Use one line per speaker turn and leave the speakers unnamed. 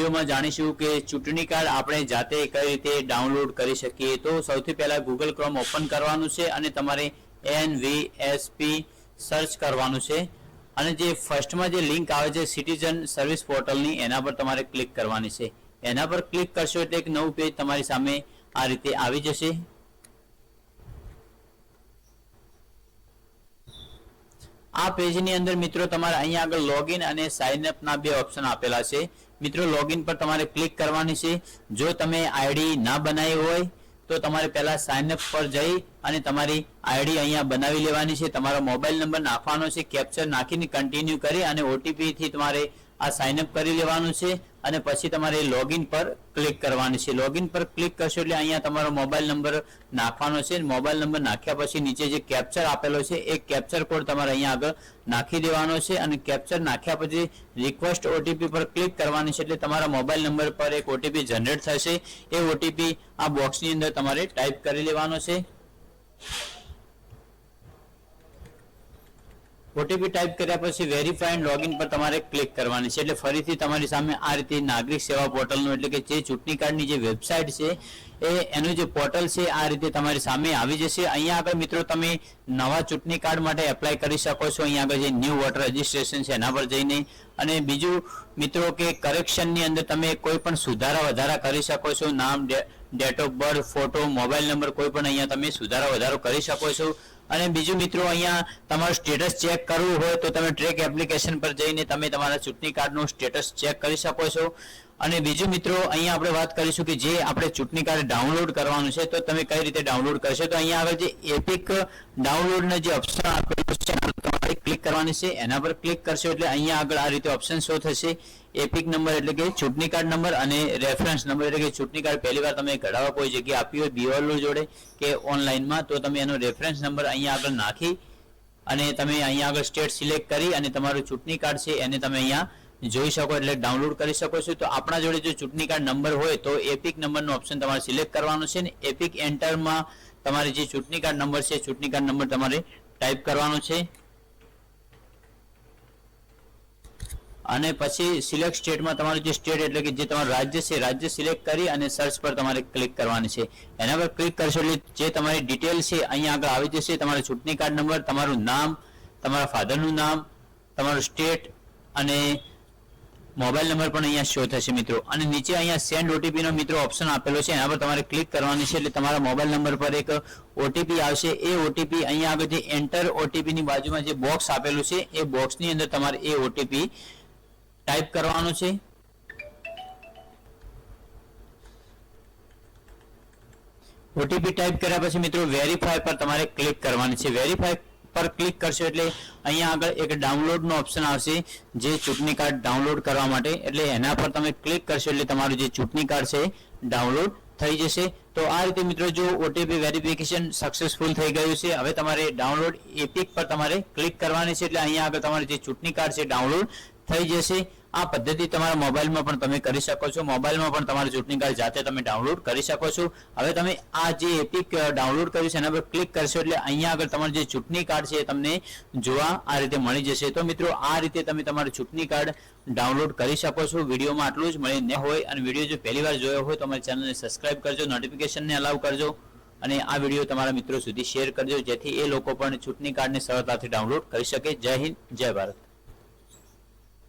વિડીયોમાં જાણીશું કે ચૂંટણી કાર્ડ આપણે જાતે કઈ રીતે ડાઉનલોડ કરી શકીએ। તો સૌથી પહેલા ગૂગલ ક્રોમ ઓપન કરવાનું છે અને તમારે NVSP સર્ચ કરવાનું છે અને જે ફર્સ્ટમાં જે લિંક આવે છે સિટીઝન સર્વિસ પોર્ટલની એના પર તમારે ક્લિક કરવાની છે। એના પર ક્લિક કરશો એટલે એક નવું પેજ તમારી સામે આ રીતે આવી જશે। આ પેજની અંદર મિત્રો તમારે અહીંયા આગળ લોગિન અને સાઇન અપ ના બે ઓપ્શન આપેલા છે। મિત્રો લોગિન પર તમારે ક્લિક કરવાની છે। જો તમે આઈડી ના બનાવી હોય તો તમારે પહેલા સાઇન અપ પર જઈ અને તમારી આઈડી અહીંયા બનાવી લેવાની છે। તમારો મોબાઈલ નંબર નાખવાનો છે, કેપ્ચર નાખીને કન્ટિન્યુ કરી અને ઓટીપી થી તમારે આ સાઇન અપ કરી લેવાનું છે અને પછી તમારે લોગિન પર ક્લિક કરવાની છે। લોગિન પર ક્લિક કરશો એટલે અહીંયા તમારો મોબાઈલ નંબર નાખવાનો છે। મોબાઈલ નંબર નાખ્યા પછી નીચે જે કેપ્ચર આપેલો છે એ કેપ્ચર કોડ તમારે અહીંયા આગળ નાખી દેવાનો છે અને કેપ્ચર નાખ્યા પછી રિક્વેસ્ટ ઓટીપી પર ક્લિક કરવાની છે એટલે તમારા મોબાઈલ નંબર પર એક ઓટીપી જનરેટ થશે। એ ઓટીપી આ બોક્સની અંદર તમારે ટાઈપ કરી લેવાનો છે। ઓટીપી ટાઈપ કર્યા પછી વેરીફાઈ એન્ડ લોગિન પર તમારે ક્લિક કરવાની છે એટલે ફરીથી તમારી સામે આ રીતે નાગરિક સેવા પોર્ટલનું એટલે કે જે ચૂંટણી કાર્ડની જે વેબસાઇટ છે એનું જે પોર્ટલ છે આ રીતે તમારી સામે આવી જશે। અહીંયા આગળ મિત્રો તમે નવા ચૂંટણી કાર્ડ માટે એપ્લાય કરી શકો છો। અહીંયા આગળ જે ન્યૂ વોટર રજિસ્ટ્રેશન છે એના પર જઈને અને બીજું મિત્રો કે કરેક્શનની અંદર તમે કોઈ પણ સુધારા વધારા કરી શકો છો। નામ, date of birth, photo, mobile number કોઈ પણ અહીંયા તમે સુધારા વધારો કરી શકો છો। અને બીજું મિત્રો અહીંયા તમારું સ્ટેટસ ચેક કરવું હોય તો તમે ટ્રેક એપ્લિકેશન પર જઈને તમે તમારા ચૂંટણી કાર્ડનું સ્ટેટસ ચેક કરી શકો છો। અને બીજું મિત્રો અહીંયા આપણે વાત કરીશું કે જે આપણે ચૂંટણી કાર્ડ ડાઉનલોડ કરવાનું છે તો તમે કઈ રીતે ડાઉનલોડ કરશો। તો અહીંયા આગળ જે એપિક ડાઉનલોડનો જે ઓપ્શન આપેલો છે તમારે ક્લિક કરવાની છે। એના પર ક્લિક કરશો એટલે અહીંયા આગળ આ રીતે ઓપ્શન શો થશે। એપિક નંબર એટલે કે ચૂંટણી કાર્ડ નંબર અને રેફરન્સ નંબર એટલે કે ચૂંટણી કાર્ડ પહેલી વાર તમે કઢાવવા કોઈ જગ્યાએ આપી હોય BOL જોડે કે ઓનલાઈનમાં તો તમે એનો રેફરન્સ નંબર અહીંયા આગળ નાખી અને તમે અહીંયા આગળ સ્ટેટ સિલેક્ટ કરી અને તમારું ચૂંટણી કાર્ડ છે એને તમે અહીંયા જોઈ શકો એટલે ડાઉનલોડ કરી શકો છો। તો આપણા જોડે જો ચૂંટણી કાર્ડ નંબર હોય તો એપિક નંબરનો ઓપ્શન તમારે સિલેક્ટ કરવાનો છે ને એપિક એન્ટરમાં તમારે જે ચૂંટણી કાર્ડ નંબર છે ચૂંટણી કાર્ડ નંબર તમારે ટાઈપ કરવાનો છે અને પછી સિલેક્ટ સ્ટેટમાં તમારું જે સ્ટેટ એટલે કે જે તમારું રાજ્ય છે રાજ્ય સિલેક્ટ કરી અને સર્ચ પર તમારે ક્લિક કરવાની છે। એના પર ક્લિક કરશો એટલે જે તમારી ડિટેલ છે અહીંયા આગળ આવી જશે। તમારો ચૂંટણી કાર્ડ નંબર, તમારું નામ, તમારા ફાધરનું નામ, તમારું સ્ટેટ અને મોબાઈલ નંબર પણ અહીંયા શો થશે મિત્રો। અને નીચે અહીંયા સેન્ડ ઓટીપી નો મિત્રો ઓપ્શન આપેલો છે એના પર તમારે ક્લિક કરવાની છે એટલે તમારા મોબાઈલ નંબર પર એક ઓટીપી આવશે। એ ઓટીપી અહીંયા આગળ જે એન્ટર ઓટીપી ની બાજુમાં જે બોક્સ આપેલું છે એ બોક્સની અંદર તમારે એ ઓટીપી ટાઈપ કરવાનો છે। ઓટીપી ટાઈપ કર્યા પછી મિત્રો વેરીફાઈ પર તમારે ક્લિક કરવાની છે। વેરીફાઈ પર ક્લિક કરશો એટલે અહીંયા આગળ એક ડાઉનલોડનો ઓપ્શન આવશે જે ચૂંટણી કાર્ડ ડાઉનલોડ કરવા માટે એટલે એના પર તમે ક્લિક કરશો એટલે તમારું જે ચૂંટણી કાર્ડ છે ડાઉનલોડ થઈ જશે। તો આ રીતે મિત્રો જો ઓટીપી વેરિફિકેશન સક્સેસફુલ થઈ ગયું છે હવે તમારે ડાઉનલોડ એપિક પર તમારે ક્લિક કરવાની છે એટલે અહીંયા આગળ તમારું જે ચૂંટણી કાર્ડ છે ડાઉનલોડ થઈ જશે। આ પદ્ધતિ તમારા મોબાઈલમાં પણ તમે કરી શકો છો। મોબાઈલમાં પણ તમારું ચૂંટણી કાર્ડ જાતે તમે ડાઉનલોડ કરી શકો છો। હવે તમે આ જે એપિક ડાઉનલોડ કર્યું છે એના પર ક્લિક કરશો એટલે અહીંયા આગળ તમારું જે ચૂંટણી કાર્ડ છે એ તમને જોવા આ રીતે મળી જશે। તો મિત્રો આ રીતે તમે તમારું ચૂંટણી કાર્ડ ડાઉનલોડ કરી શકો છો। વિડીયોમાં આટલું જ મળી ન હોય અને વિડીયો જો પહેલી વાર જોયો હોય તો અમારી ચેનલને સબસ્ક્રાઇબ કરજો, નોટિફિકેશનને અલાઉ કરજો અને આ વિડીયો તમારા મિત્રો સુધી શેર કરજો જેથી એ લોકો પણ ચૂંટણી કાર્ડને સરળતાથી ડાઉનલોડ કરી શકે। જય હિન્દ, જય ભારત।